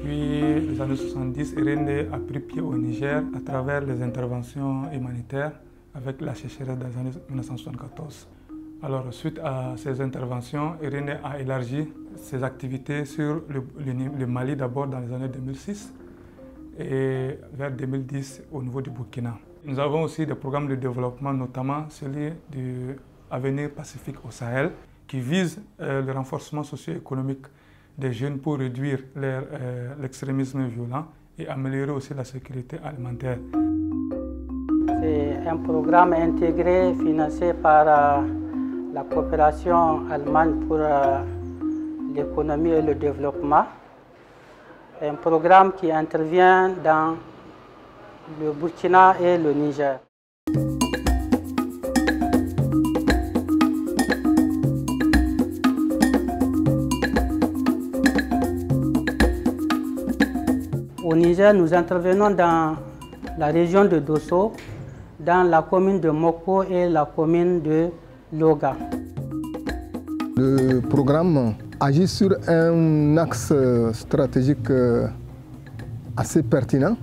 Depuis les années 70, Irene a pris pied au Niger à travers les interventions humanitaires avec la sécheresse des années 1974. Alors, suite à ces interventions, Irene a élargi ses activités sur le Mali d'abord dans les années 2006 et vers 2010 au niveau du Burkina. Nous avons aussi des programmes de développement, notamment celui de Avenir Pacifique au Sahel, qui vise le renforcement socio-économique des jeunes pour réduire l'extrémisme violent et améliorer aussi la sécurité alimentaire. C'est un programme intégré financé par la coopération allemande pour l'économie et le développement. Un programme qui intervient dans le Burkina et le Niger. Au Niger, nous intervenons dans la région de Dosso, dans la commune de Moko et la commune de Loga. Le programme agit sur un axe stratégique assez pertinent,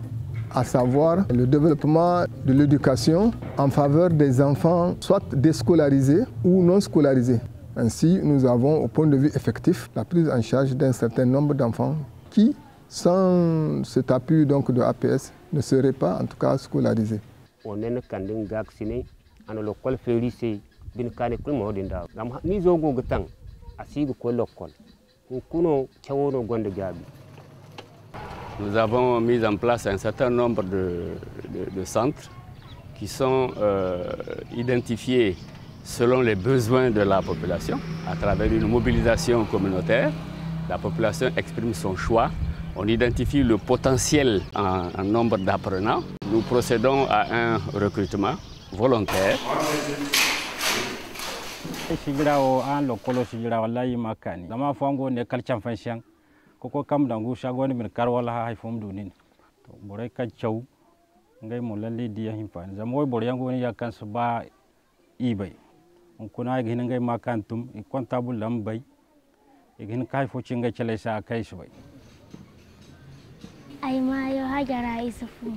à savoir le développement de l'éducation en faveur des enfants soit déscolarisés ou non scolarisés. Ainsi, nous avons au point de vue effectif la prise en charge d'un certain nombre d'enfants qui, sans cet appui donc de APS, ne seraient pas en tout cas scolarisés. On est kandin vacciner en l'école félicé bin kane kul mo dinda gam ni zo go gutang asigu ko l'école kuno chawono gonde jabi. Nous avons mis en place un certain nombre de centres qui sont identifiés selon les besoins de la population à travers une mobilisation communautaire. La population exprime son choix. On identifie le potentiel en nombre d'apprenants. Nous procédons à un recrutement volontaire. Koko kam dangu shagoni min karwala hay fom dunin to boray ka chaw ngay mo lalle diya himpan zamoy bor yango ni yakan ba ibay on kuna ghin ngay makantum e comptable lam bay e ghin kay fo ci ngay cele sa kay subay ay ma yo hajara isufu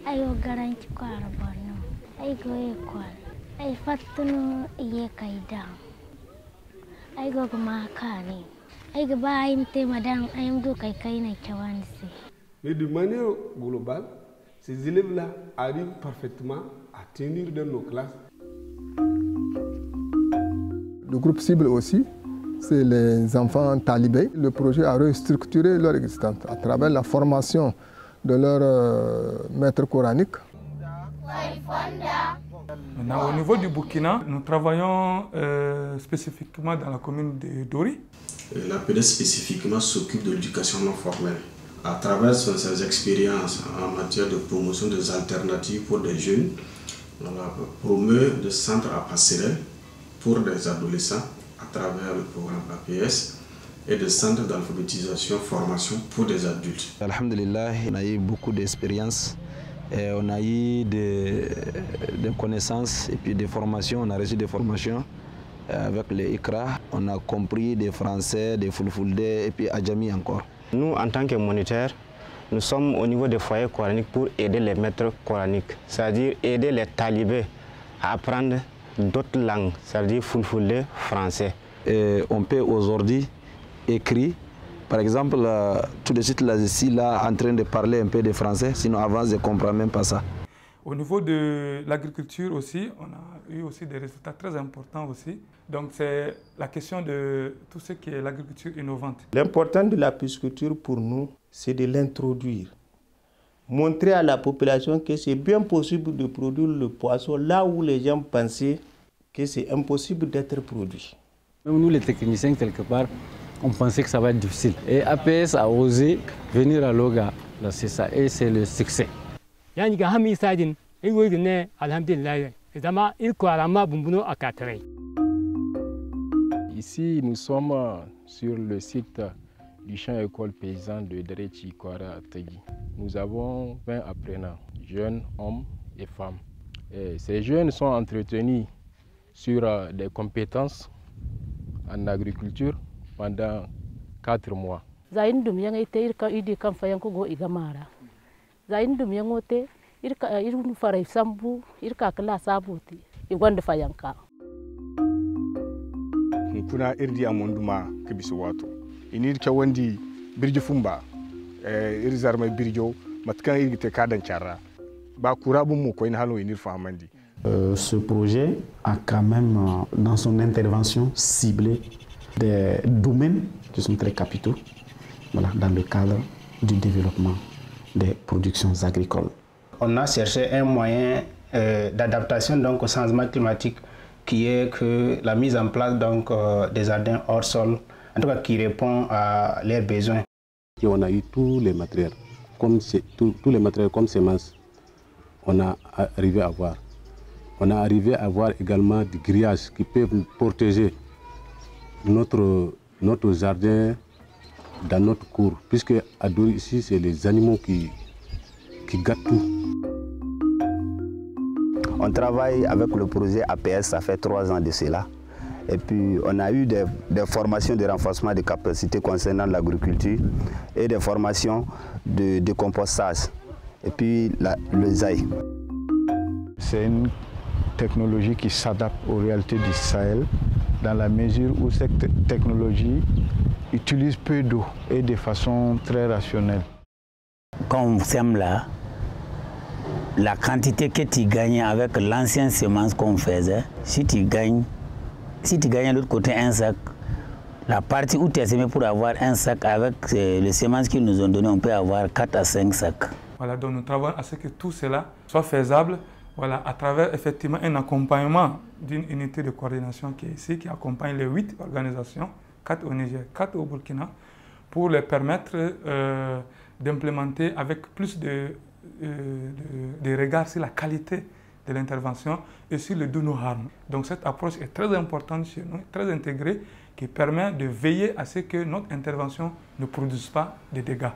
ayo garanti ko arabano ay go ekol ay fattuno ye kayda ay go makani. Mais de manière globale, ces élèves-là arrivent parfaitement à tenir dans nos classes. Le groupe cible aussi, c'est les enfants talibés. Le projet a restructuré leur existence à travers la formation de leurs maîtres coraniques. Maintenant, au niveau du Burkina, nous travaillons spécifiquement dans la commune de Dori. La PDS spécifiquement s'occupe de l'éducation non formelle. À travers ses expériences en matière de promotion des alternatives pour des jeunes, on promeut des centres à passerelle pour des adolescents à travers le programme APS et des centres d'alphabétisation formation pour des adultes. Alhamdulillah, on a eu beaucoup d'expérience. On a eu des connaissances et puis des formations, on a reçu des formations avec les ICRA. On a compris des Français, des Fulfulde et puis Adjami encore. Nous, en tant que moniteurs, nous sommes au niveau des foyers coraniques pour aider les maîtres coraniques, c'est-à-dire aider les talibés à apprendre d'autres langues, c'est-à-dire Fulfulde, français. Et on peut aujourd'hui écrire. Par exemple, tout de suite, là, je suis là en train de parler un peu de français, sinon avant, je ne comprends même pas ça. Au niveau de l'agriculture aussi, on a eu aussi des résultats très importants aussi. Donc c'est la question de tout ce qui est l'agriculture innovante. L'important de la pisciculture pour nous, c'est de l'introduire. Montrer à la population que c'est bien possible de produire le poisson là où les gens pensaient que c'est impossible d'être produit. Même nous les techniciens, quelque part, on pensait que ça va être difficile. Et APS a osé venir à Loga, c'est ça, et c'est le succès. Ici, nous sommes sur le site du champ école paysan de Derechi Kwara Tegui. Nous avons 20 apprenants, jeunes, hommes et femmes. Et ces jeunes sont entretenus sur des compétences en agriculture pendant 4 mois. zain dum yang ite irka idi kan fayan ko go igamara zain dum yang ote irka irun farai sambu irka kala sabuti igwanda fayanka kuna irdi amonduma kibisu wato inir ka wandi birji fumba irzar mai birjo matkan irgite kadan charra ba kurabun mu ko in halo inir fahamandi. Ce projet a quand même dans son intervention ciblé des domaines qui sont très capitaux, voilà, dans le cadre du développement des productions agricoles. On a cherché un moyen d'adaptation donc au changement climatique qui est que la mise en place donc des jardins hors sol, en tout cas qui répond à leurs besoins. Et on a eu tous les matériels comme semences, on a arrivé à voir. On a arrivé à avoir également des grillages qui peuvent protéger notre jardin dans notre cour, puisque à Dori ici, c'est les animaux qui gâtent tout. On travaille avec le projet APS, ça fait 3 ans de cela. Et puis on a eu des formations de renforcement des capacités concernant l'agriculture et des formations de compostage. Et puis le ZAI. C'est une technologie qui s'adapte aux réalités du Sahel dans la mesure où cette technologie utilise peu d'eau et de façon très rationnelle. Quand on sème là, la quantité que tu gagnes avec l'ancienne semence qu'on faisait, si tu gagnes de l'autre côté un sac, la partie où tu as semé pour avoir un sac avec les semences qu'ils nous ont données, on peut avoir 4 à 5 sacs. Voilà, donc nous travaillons à ce que tout cela soit faisable. Voilà, à travers effectivement un accompagnement d'une unité de coordination qui est ici, qui accompagne les 8 organisations, 4 au Niger, 4 au Burkina, pour les permettre d'implémenter avec plus de regard sur la qualité de l'intervention et sur le do no harm. Donc cette approche est très importante chez nous, très intégrée, qui permet de veiller à ce que notre intervention ne produise pas de dégâts.